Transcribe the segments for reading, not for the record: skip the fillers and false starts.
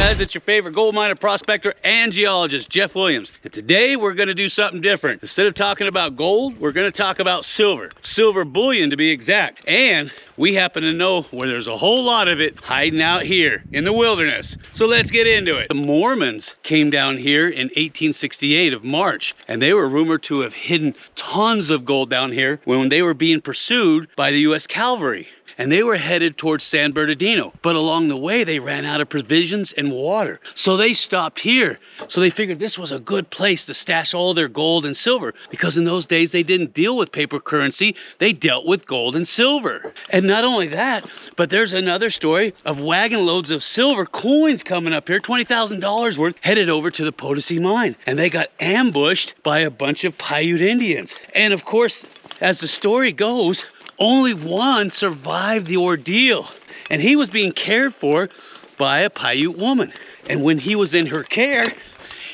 guys, it's your favorite gold miner, prospector, and geologist, Jeff Williams. And today we're gonna do something different. Instead of talking about gold, we're gonna talk about silver. Silver bullion to be exact. And we happen to know where there's a whole lot of it hiding out here in the wilderness. So let's get into it. The Mormons came down here in 1868 of March, and they were rumored to have hidden tons of gold down here when they were being pursued by the US Cavalry. And they were headed towards San Bernardino. But along the way, they ran out of provisions and water. So they stopped here. So they figured this was a good place to stash all their gold and silver, because in those days, they didn't deal with paper currency. They dealt with gold and silver. And not only that, but there's another story of wagon loads of silver coins coming up here, $20,000 worth, headed over to the Potosi mine. And they got ambushed by a bunch of Paiute Indians. And of course, as the story goes, only one survived the ordeal, and he was being cared for by a Paiute woman. And when he was in her care,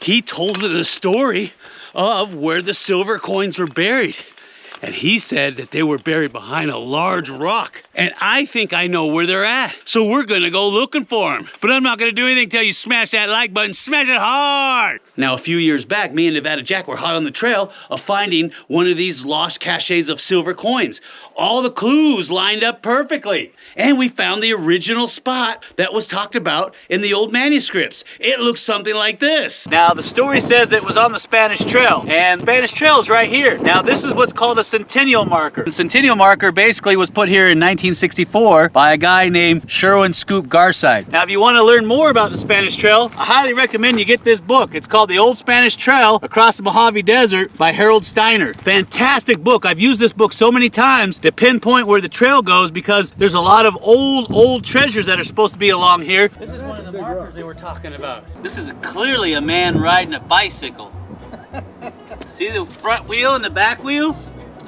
he told her the story of where the silver coins were buried. And he said that they were buried behind a large rock. And I think I know where they're at. So we're gonna go looking for them. But I'm not gonna do anything until you smash that like button, smash it hard! Now, a few years back, me and Nevada Jack were hot on the trail of finding one of these lost caches of silver coins. All the clues lined up perfectly. And we found the original spot that was talked about in the old manuscripts. It looks something like this. Now, the story says it was on the Spanish Trail, and the Spanish Trail is right here. Now, this is what's called a centennial marker. The centennial marker basically was put here in 1964 by a guy named Sherwin Scoop Garside. Now, if you want to learn more about the Spanish Trail, I highly recommend you get this book. It's called The Old Spanish Trail Across the Mojave Desert by Harold Steiner. Fantastic book. I've used this book so many times to pinpoint where the trail goes, because there's a lot of old treasures that are supposed to be along here. This is one of the markers they were talking about. This is clearly a man riding a bicycle. See the front wheel and the back wheel?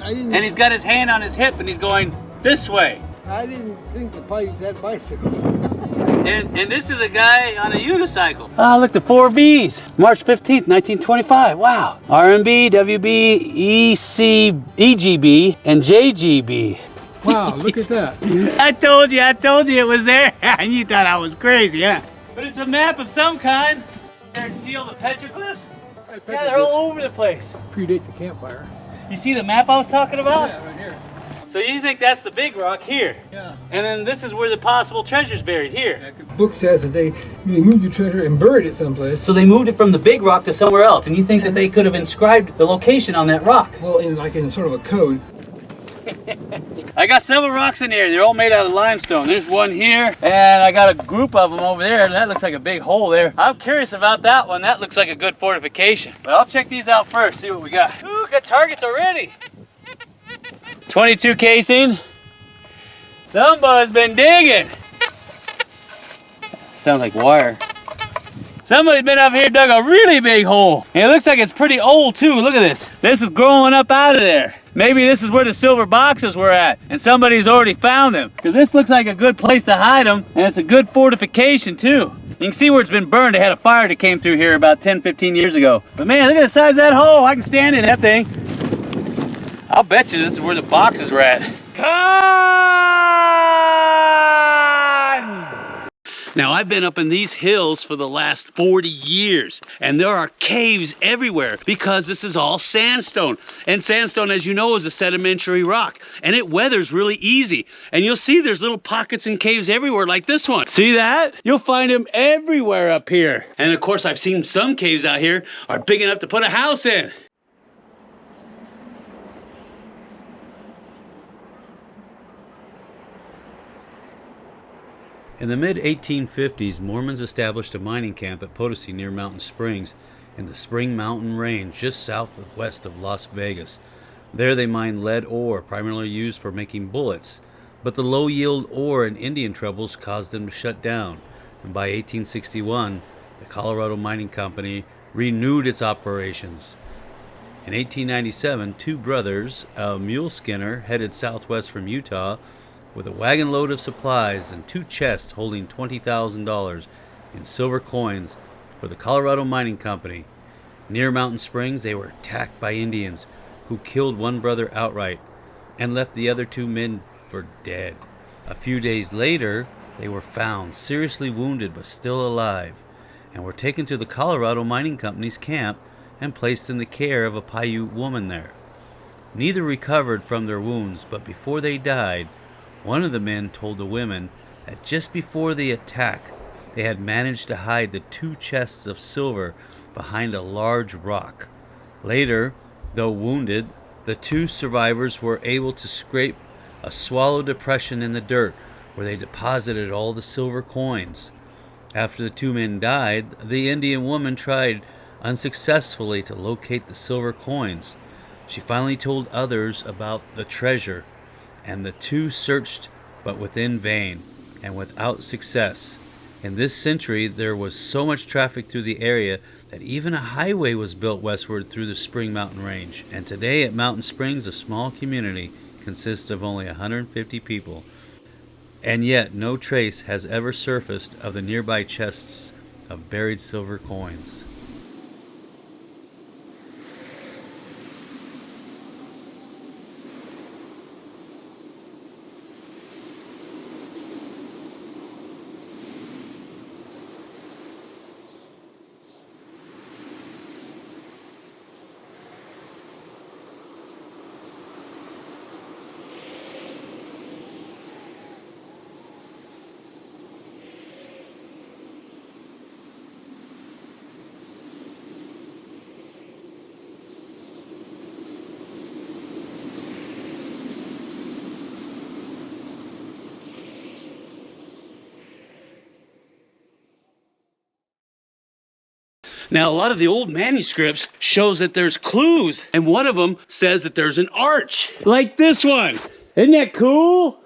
And he's got his hand on his hip and he's going this way. I didn't think the Paiutes had bicycles. And this is a guy on a unicycle. Ah, look, the 4 Bs. March 15th, 1925. Wow. RMB, WB, EC, EGB, and JGB. Wow, look at that. I told you it was there. And you thought I was crazy, huh? But it's a map of some kind. There, see all the petroglyphs? Yeah, they're all over the place. Predate the campfire. You see the map I was talking about? Yeah, right here. So you think that's the big rock here? Yeah. And then this is where the possible treasure's buried here. The book says that they moved the treasure and buried it someplace. So they moved it from the big rock to somewhere else, and you think that they could have inscribed the location on that rock? Well, in sort of a code. I got several rocks in here. They're all made out of limestone. There's one here, and I got a group of them over there. That looks like a big hole there. I'm curious about that one. That looks like a good fortification. But I'll check these out first, see what we got. Ooh, got targets already. 22 casing. Somebody's been digging. Sounds like wire. Somebody's been up here, dug a really big hole. And it looks like it's pretty old too. Look at this. This is growing up out of there. Maybe this is where the silver boxes were at, and somebody's already found them. Because this looks like a good place to hide them, and it's a good fortification too. You can see where it's been burned. They had a fire that came through here about 10, 15 years ago. But man, look at the size of that hole. I can stand in that thing. I'll bet you this is where the boxes were at. Now, I've been up in these hills for the last 40 years, and there are caves everywhere because this is all sandstone. And sandstone, as you know, is a sedimentary rock, and it weathers really easy. And you'll see there's little pockets and caves everywhere like this one. See that? You'll find them everywhere up here. And of course, I've seen some caves out here are big enough to put a house in. In the mid-1850s, Mormons established a mining camp at Potosi near Mountain Springs in the Spring Mountain Range just southwest of Las Vegas. There they mined lead ore, primarily used for making bullets, but the low-yield ore and Indian troubles caused them to shut down, and by 1861, the Colorado Mining Company renewed its operations. In 1897, two brothers, a mule skinner, headed southwest from Utah with a wagon load of supplies and two chests holding $20,000 in silver coins for the Colorado Mining Company. Near Mountain Springs, they were attacked by Indians who killed one brother outright and left the other two men for dead. A few days later, they were found seriously wounded but still alive. and were taken to the Colorado Mining Company's camp and placed in the care of a Paiute woman there. Neither recovered from their wounds, but before they died, one of the men told the women that just before the attack, they had managed to hide the 2 chests of silver behind a large rock. Later, though wounded, the 2 survivors were able to scrape a swallow depression in the dirt where they deposited all the silver coins. After the 2 men died, the Indian woman tried unsuccessfully to locate the silver coins. She finally told others about the treasure, and the 2 searched, but in vain and without success. In this century, there was so much traffic through the area that even a highway was built westward through the Spring Mountain Range. And today at Mountain Springs, a small community consists of only 150 people. And yet, no trace has ever surfaced of the nearby chests of buried silver coins. Now, a lot of the old manuscripts shows that there's clues, and one of them says that there's an arch, like this one. Isn't that cool?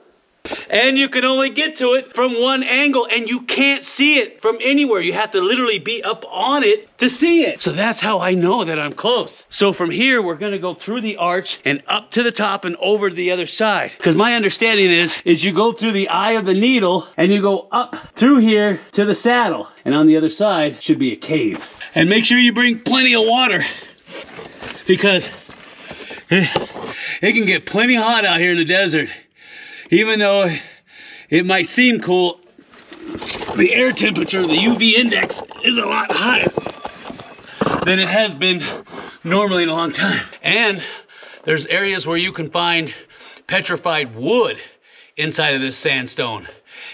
And you can only get to it from one angle, and you can't see it from anywhere. You have to literally be up on it to see it. So that's how I know that I'm close. So from here, we're gonna go through the arch and up to the top and over to the other side. Because my understanding is you go through the eye of the needle and you go up through here to the saddle. And on the other side should be a cave. And make sure you bring plenty of water, because it can get plenty hot out here in the desert. Even though it might seem cool, the air temperature, the UV index, is a lot higher than it has been normally in a long time. And there's areas where you can find petrified wood inside of this sandstone.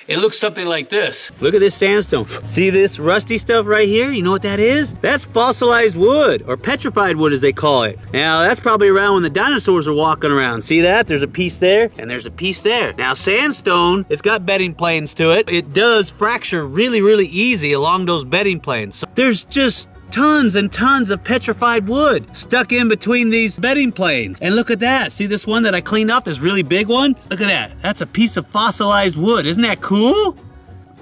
It looks something like this. Look at this sandstone. See this rusty stuff right here? You know what that is? That's fossilized wood, or petrified wood as they call it. Now that's probably around when the dinosaurs were walking around. See that? There's a piece there and there's a piece there. Now sandstone, it's got bedding planes to it. It does fracture really, really easy along those bedding planes. So there's just tons and tons of petrified wood stuck in between these bedding planes. And look at that. See this one that I cleaned off, this really big one? Look at that. That's a piece of fossilized wood. Isn't that cool?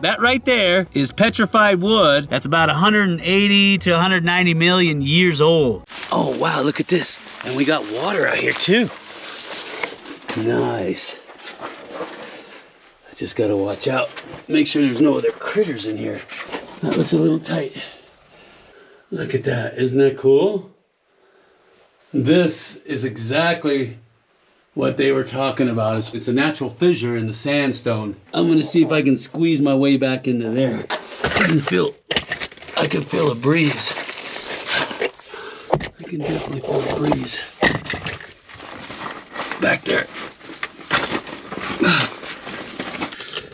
That right there is petrified wood. That's about 180 to 190 million years old. Oh, wow, look at this. And we got water out here too. Nice. I just gotta watch out. Make sure there's no other critters in here. That looks a little tight. Look at that, isn't that cool? This is exactly what they were talking about. It's a natural fissure in the sandstone. I'm gonna see if I can squeeze my way back into there. I can feel a breeze. I can definitely feel a breeze. Back there.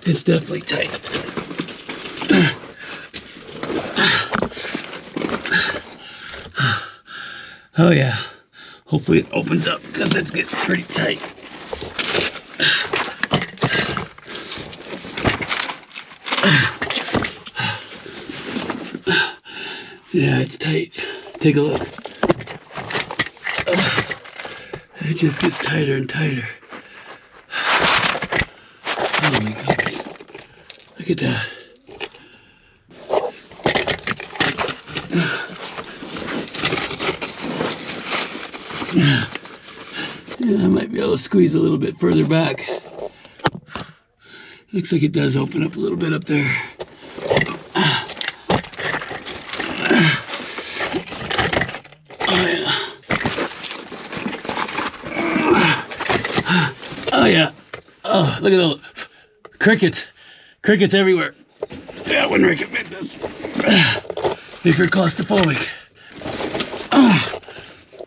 It's definitely tight. Oh yeah, hopefully it opens up because it's getting pretty tight. Yeah, it's tight. Take a look. It just gets tighter and tighter. Oh my goodness. Look at that. Yeah, I might be able to squeeze a little bit further back. Looks like it does open up a little bit up there. Oh yeah. Oh, look at those crickets. Crickets everywhere. I wouldn't recommend this. If you're claustrophobic.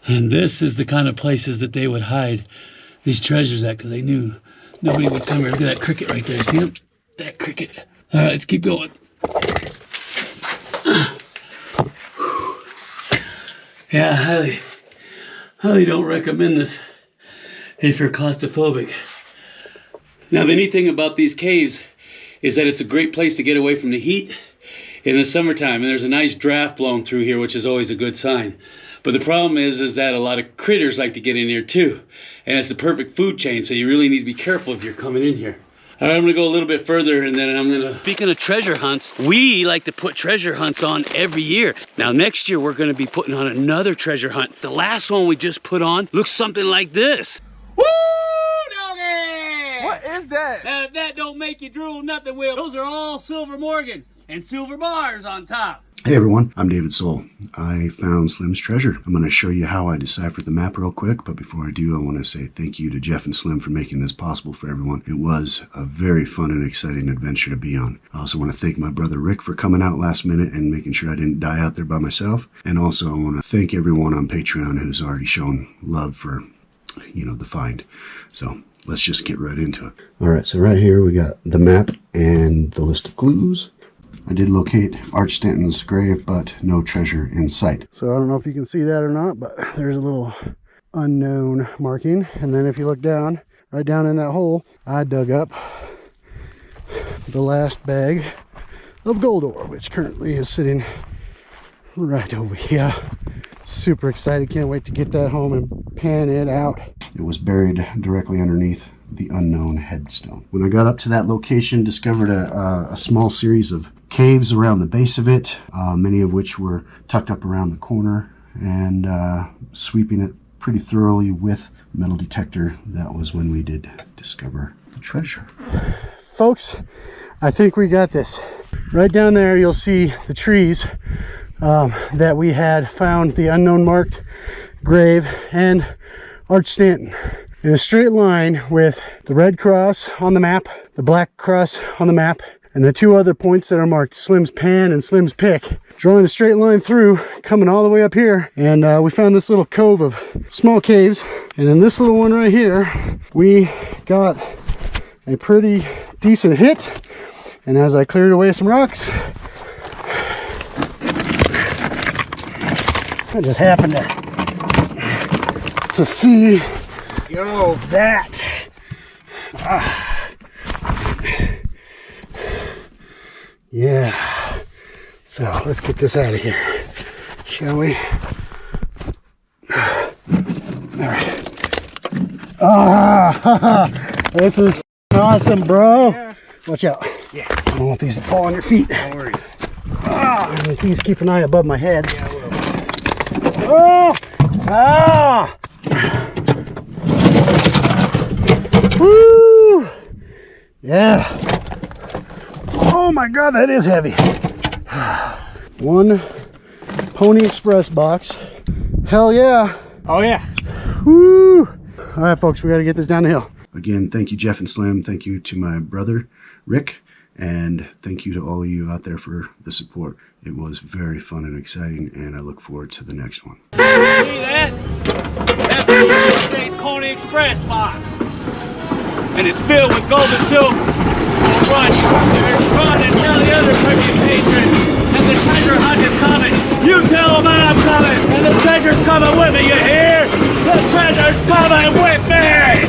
And this is the kind of places that they would hide these treasures at, because they knew nobody would come here. Look at that cricket right there. See him? That cricket. All right, let's keep going. Yeah, highly don't recommend this if you're claustrophobic. Now, the neat thing about these caves is that it's a great place to get away from the heat in the summertime, and there's a nice draft blowing through here, which is always a good sign. But the problem is that a lot of critters like to get in here too, and it's the perfect food chain, so you really need to be careful if you're coming in here. All right, I'm gonna go a little bit further, and then I'm gonna... Speaking of treasure hunts, we like to put treasure hunts on every year. Now, next year, we're gonna be putting on another treasure hunt. The last one we just put on looks something like this. Woo, doggy! What is that? That don't make you drool, nothing will. Those are all silver Morgans and silver bars on top. Hey everyone, I'm David Soul. I found Slim's treasure. I'm going to show you how I deciphered the map real quick, but before I do, I want to say thank you to Jeff and Slim for making this possible for everyone. It was a very fun and exciting adventure to be on. I also want to thank my brother Rick for coming out last minute and making sure I didn't die out there by myself. And also I want to thank everyone on Patreon who's already shown love for, the find. So let's just get right into it. All right, so right here we got the map and the list of clues. I did locate Arch Stanton's grave, but no treasure in sight. So I don't know if you can see that or not, but there's a little unknown marking. And then if you look down, right down in that hole, I dug up the last bag of gold ore, which currently is sitting right over here. Super excited, can't wait to get that home and pan it out. It was buried directly underneath the unknown headstone. When I got up to that location, discovered a small series of caves around the base of it, many of which were tucked up around the corner, and sweeping it pretty thoroughly with a metal detector. That was when we did discover the treasure. Folks, I think we got this. Right down there you'll see the trees that we had found the unknown marked grave and Arch Stanton in a straight line with the red cross on the map, the black cross on the map, and the two other points that are marked Slim's Pan and Slim's Pick, drawing a straight line through, coming all the way up here. And we found this little cove of small caves, and in this little one right here we got a pretty decent hit. And as I cleared away some rocks, I just happened to see that. Yeah. So let's get this out of here, shall we? All right. This is awesome, bro. Watch out. Yeah. I don't want these to fall on your feet. No worries. And please keep an eye above my head. Yeah, I will. Woo! Yeah. Oh my God, that is heavy. One Pony Express box. Hell yeah. Oh yeah. Woo! All right, folks, we got to get this down the hill. Again, thank you, Jeff and Slim. Thank you to my brother, Rick. And thank you to all of you out there for the support. It was very fun and exciting, and I look forward to the next one. See that? That's the United States Pony Express box. And it's filled with gold and silver. Run and tell the other Caribbean patrons that the treasure hunt is coming. You tell them I'm coming, and the treasure's coming with me, you hear? The treasure's coming with me!